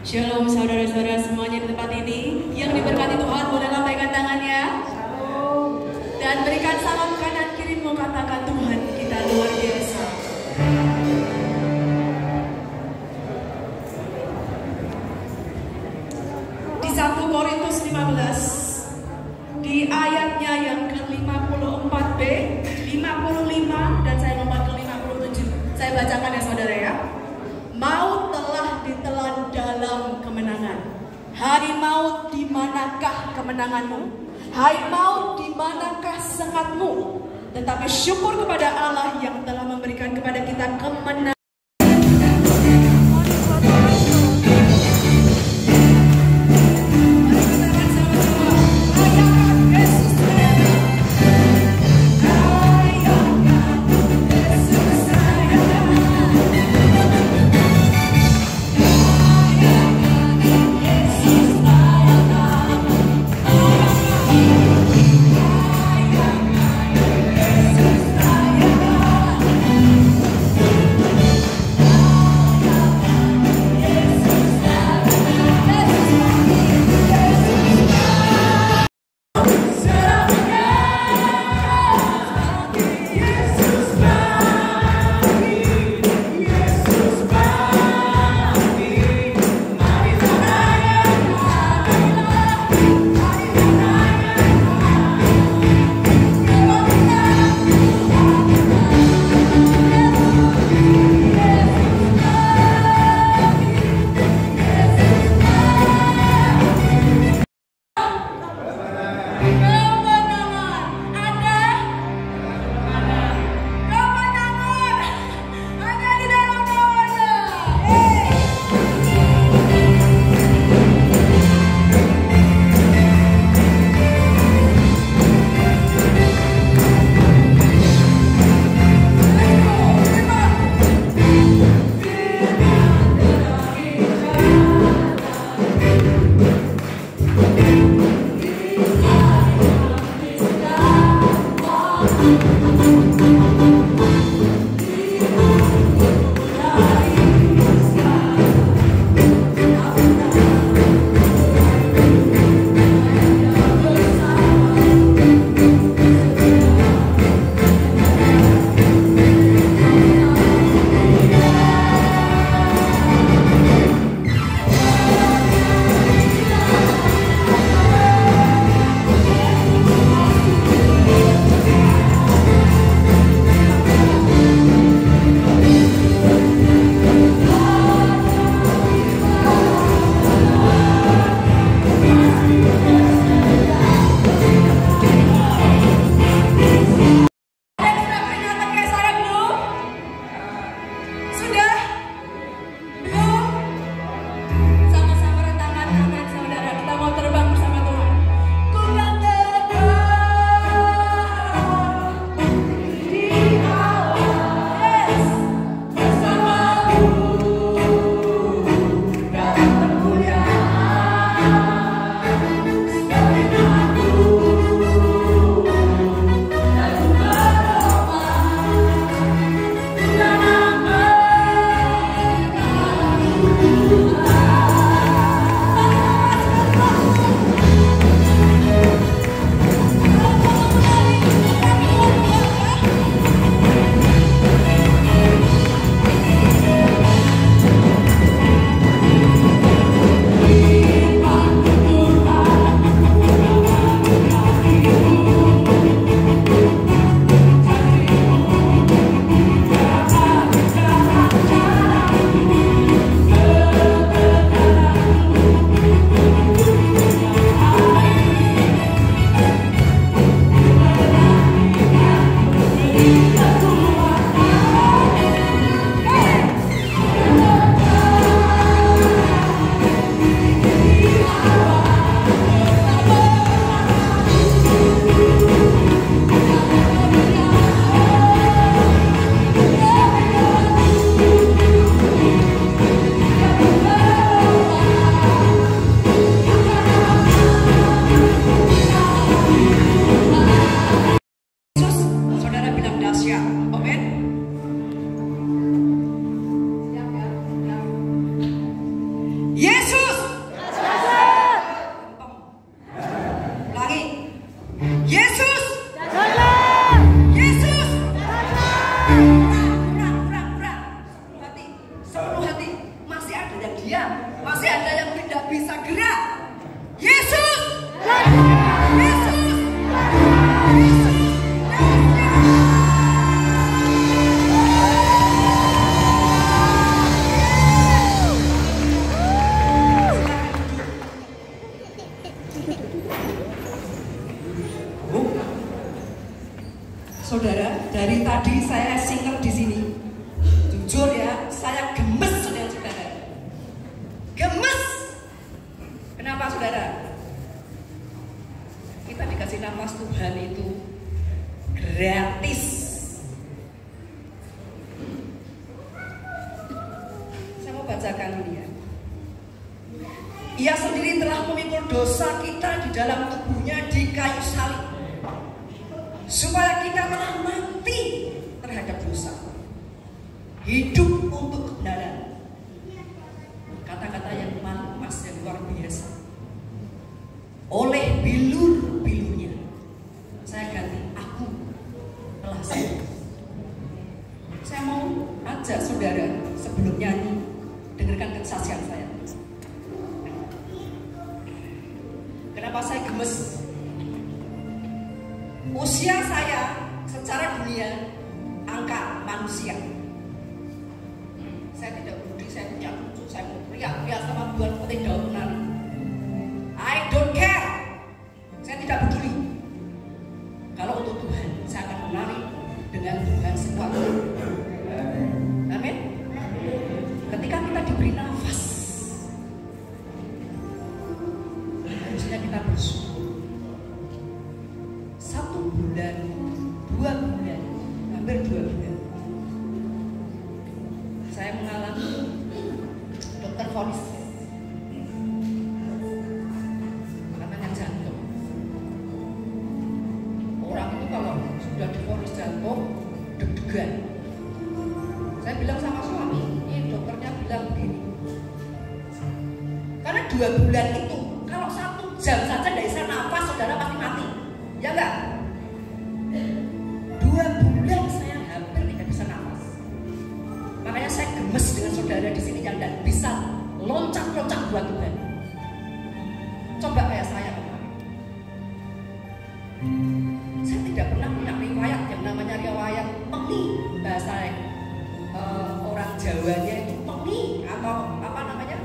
Shalom saudara-saudara semuanya di tempat ini. Yang diberkati Tuhan boleh lambaikan tangannya. Shalom. Dan berikan salam kanan kirimu, katakan Tuhan kita luar biasa. Di 1 Korintus 15 di ayatnya yang ke-54b, 55 dan saya lompat ke 57. Saya bacakan ya saudara ya. Maut telah ditelan dalam kemenangan. Hai maut, di manakah kemenanganmu? Hai maut, di manakah sengatmu? Tetapi syukur kepada Allah yang telah memberikan kepada kita kemenangan. dia, masih ada yang tidak bisa gerak. Yesus, Yesus, Yesus. Saudara, dari tadi saya singer di sini. Jujur ya, saya gemes saudara-saudara. Gemes. Kenapa saudara? Kita dikasih nafas Tuhan itu gratis. Saya mau bacakan ini ya. Ia sendiri telah memikul dosa kita di dalam tubuhnya di kayu salib, supaya kita telah mati terhadap dosa, hidup untuk kebenaran. Kata-kata yang mas yang luar biasa. Oleh bilur-bilurnya saya ganti aku telah sembuh. Saya mau ajak saudara sebelum nyanyi dengarkan kesaksian saya. Kenapa saya gemes? Usia saya secara dunia angka manusia. Saya tidak peduli, saya punya cucu, saya mau teriak-teriak sama Tuhan seperti daun menari. I don't care. Saya tidak peduli. Kalau untuk Tuhan, saya akan menari dengan Tuhan sekuat. Amin. Ketika kita diberi nafas, harusnya kita bersyukur. 1 bulan, 2 bulan, hampir 2 bulan, saya mengalami dokter vonis katanya jantung. Orang itu kalau sudah divonis jantung deg-degan. Saya bilang sama suami, ini dokternya bilang begini, karena 2 bulan itu kalau 1 jam saja dari saya nafas, saudara pasti mati. Ya enggak? 2 bulan saya hampir tidak bisa nafas. Makanya saya gemes dengan saudara di sini yang tidak bisa loncat-loncat buat Tuhan. Coba kayak saya kemarin. Saya tidak pernah punya riwayat yang namanya riwayat pengi. Bahasa orang Jawanya itu pengi atau apa namanya?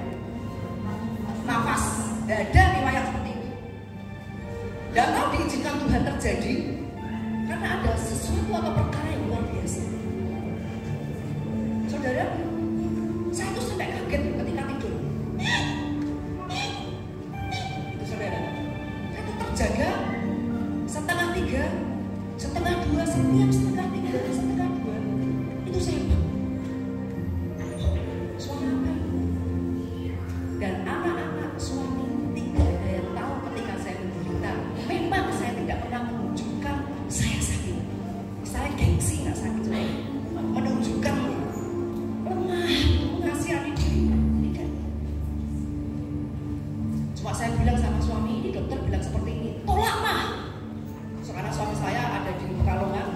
Nafas. Tidak ada riwayat seperti itu. Dan tahu diizinkan Tuhan terjadi karena ada sesuatu atau perkara yang luar biasa. Saudara, saya tuh sampai kaget ketika tidur. Itu saudara, saya tuh terjaga 2:30, 2:30, setiap 2:30, 2:30 itu saya bangun. Suara apa? Dan anak-anak suami tidak ada yang tahu ketika saya menderita. Memang saya tidak pernah menunjukkan saya sakit. Saya gengsi nggak sakit, saya menunjukkan lemah, mengasihani diri. Tidak. Cuma saya bilang sama suami, ini dokter bilang seperti ini, tolak mah. Karena suami saya ada di Pekalongan,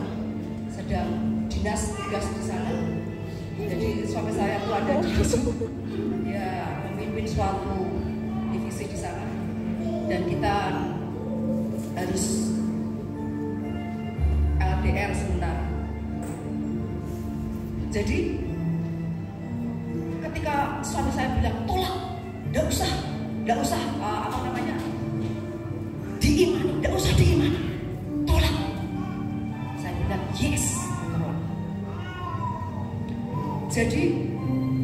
sedang dinas tugas di sana. Jadi suami saya itu ada di situ. Dia memimpin suatu divisi di sana. Dan kita harus LDR sebentar. Jadi ketika suami saya bilang tolak, tidak usah apa namanya, diimani, tidak usah diimani, tolak. Saya bilang yes, tolak. Jadi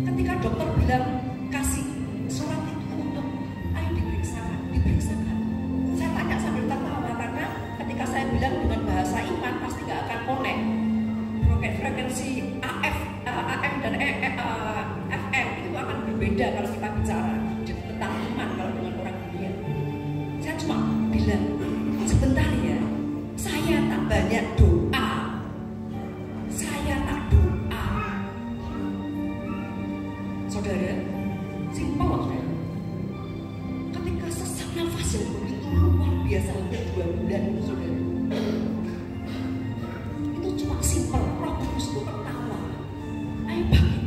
ketika dokter bilang kasih surat itu untuk ayo diperiksakan. Saya tanya sambil tertawa karena ketika saya bilang dengan bahasa iman pasti nggak akan connect. Frekuensi AM dan FM itu akan berbeda kalau kita bicara tentang iman kalau dengan orang dunia. Saya cuma bilang sebentar ya, saya tak banyak doa, saya tak doa. Saudara, simpel saudara. Ketika sesak nafas yang begitu luar biasa hampir 2 bulan itu saudara, itu cuma simpel. Roh Kudus itu tertawa, ayo bangkit,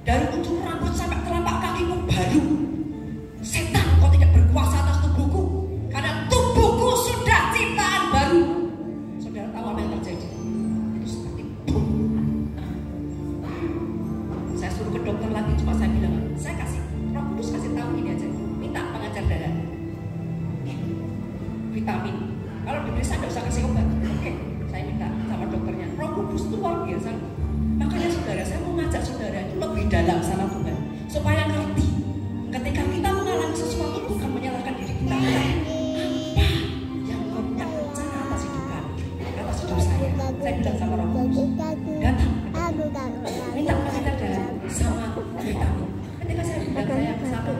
dari ujung rambut sampai telapak kakiku baru. Setan, kau tidak berkuasa atas tubuhku, karena tubuhku sudah ciptaan baru. Saudara tahu apa yang terjadi? Itu seperti boom. Saya suruh ke dokter lagi, cuma saya bilang, saya kasih Roh Kudus kasih tahu ini aja, minta pengajar darah, vitamin. Kalau diperiksa tidak usah kasih obat. Oke, saya minta sama dokternya. Roh Kudus itu luar biasa. Makanya saudara, saya mau ngajak saudara itu lebih dalam sama Tuhan, supaya ngerti ketika kita mengalami sesuatu bukan menyalahkan diri kita. Apa yang kau punya rencana atas hidup kami, atas hidup saya. Saya bilang sama Roh Kudus, datang, minta pengajar darah sama vitamin. Ketika saya bilang saya kesana,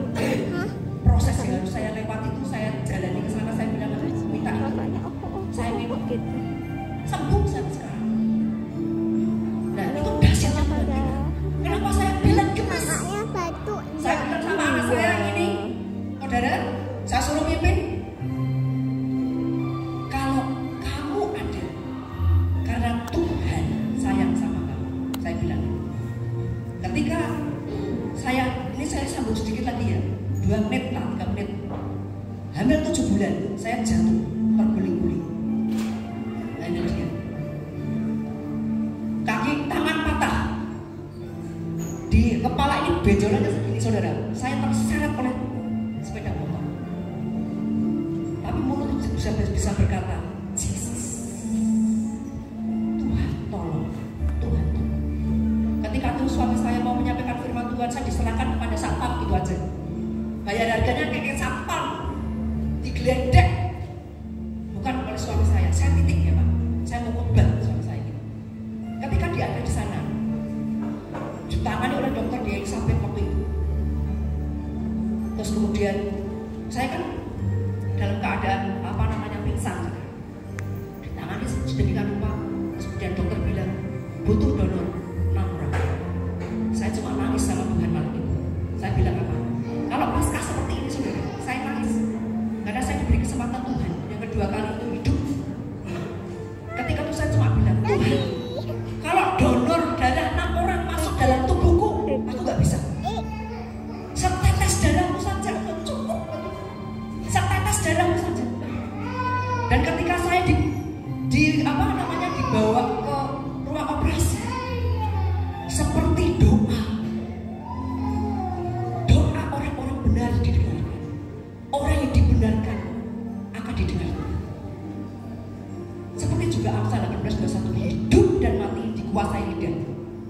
proses yang harus saya lewati itu saya jalani ke sana. Saya bilang minta ini, saya minum, sembuh sampai sekarang. Nah itu dahsyatnya Tuhan kita. Kenapa saya bilang gemes? Saya bilang sama anak saya ini, saudara, saya suruh mimpin. Kalau kamu ada karena Tuhan sayang sama kamu, saya bilang. Ketika saya sambung sedikit lagi ya, 2 menit lah, 3 menit. Hamil 7 bulan, saya jatuh terguling-guling. Nah ini dia. Kaki tangan patah. Di kepala ini benjolannya segini saudara. Saya terseret oleh sepeda motor. Tapi mulut itu bisa berkata, Jesus, Tuhan tolong, Tuhan tolong. Ketika itu suami saya mau menyampaikan firman Tuhan, saya diserahkan kepada satpam gitu aja. Bayar harganya kayak satpam, digeledek. Bukan oleh suami saya titik ya Pak. Saya mau khotbah suami saya gitu. Ketika dia ada di sana, ditangani oleh dokter di Elizabeth waktu itu. Terus kemudian saya kan dalam keadaan pingsan. Ditangani sedemikian rupa. Terus kemudian dokter bilang butuh donor 6 orang. Saya cuma nangis sama Tuhan malam itu. Saya bilang apa? Kalau pasca seperti ini saudara, saya nangis karena saya diberi kesempatan Tuhan yang kedua kali itu hidup. Ketika itu saya cuma bilang, Tuhan, kalau donor darah 6 orang masuk dalam tubuhku, aku gak bisa. Setetes darahmu saja cukup. Setetes darahmu saja. Dan ketika saya dibawa ke ruang operasi, seperti doa orang-orang benar didengarkan. Orang yang dibenarkan akan didengarkan. Seperti juga Amsal 18:21, hidup dan mati dikuasai lidah.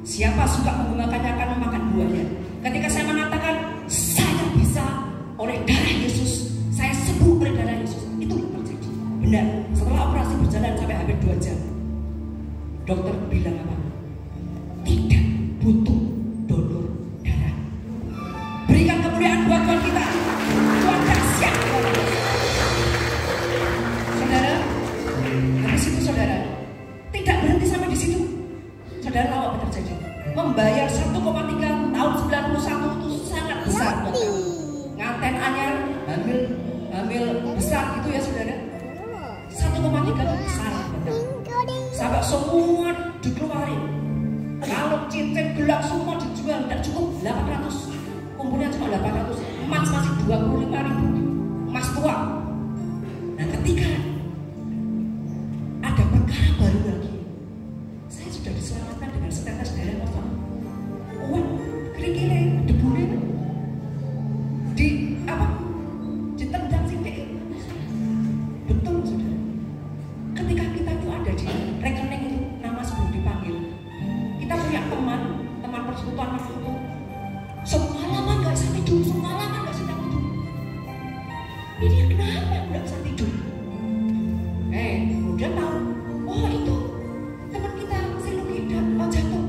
Siapa suka menggunakannya akan memakan buahnya. Ketika saya mengatakan saya bisa oleh darah Yesus, saya sembuh oleh darah Yesus, itu terjadi. Benar. Setelah operasi berjalan sampai hampir 2 jam, dokter bilang apa? Tidak butuh donor darah. Berikan kemuliaan buat Tuhan kita. Tuhan dahsyat. Saudara, habis itu saudara, tidak berhenti sampai di situ. Saudara tahu apa terjadi? Membayar 1,3 tahun 91 itu sangat besar. Nganten anyar, hamil besar gitu ya saudara. 1,3 itu besar. Sampai semua dikeluarin. Kalau cincin gelang semua dijual tidak cukup 800. Kumpulnya cuma 800. Emas masih 25.000. Emas tua. Nah ketika ada perkara baru lagi, saya sudah diselamatkan dengan setetes darah kosong. Uang kerikilnya, debunya ditendang sithik. Betul saudara. Ketika kita itu ada di rekening itu, nama sebelum dipanggil, kita punya teman persekutuan waktu itu. Semalaman gak bisa tidur, semalaman gak bisa tidur. Ini kenapa gak bisa tidur? Kemudian tahu, oh itu teman kita si Luki jatuh.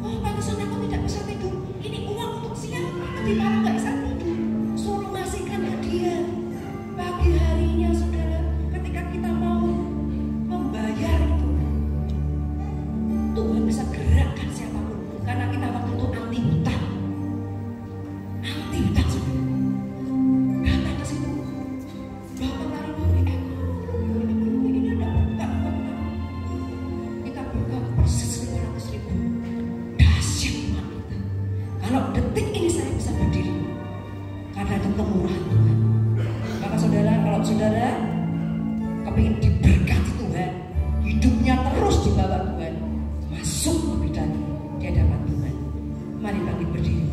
Oh pantesan aku tidak bisa tidur. Ini uang untuk siapa? Di mana gak bisa tidur? Suruh ngasihkan hadiah. Pagi harinya saudara, ketika kita mau membayar itu, Tuhan bisa gerakkan siapapun. Karena kita waktu itu anti hutang. Anti hutang saudara. Datang ke situ. Bapak lari ini ada hutang. Kita buka persis 500.000. Dahsyat Tuhan kita. Kalau berdiri.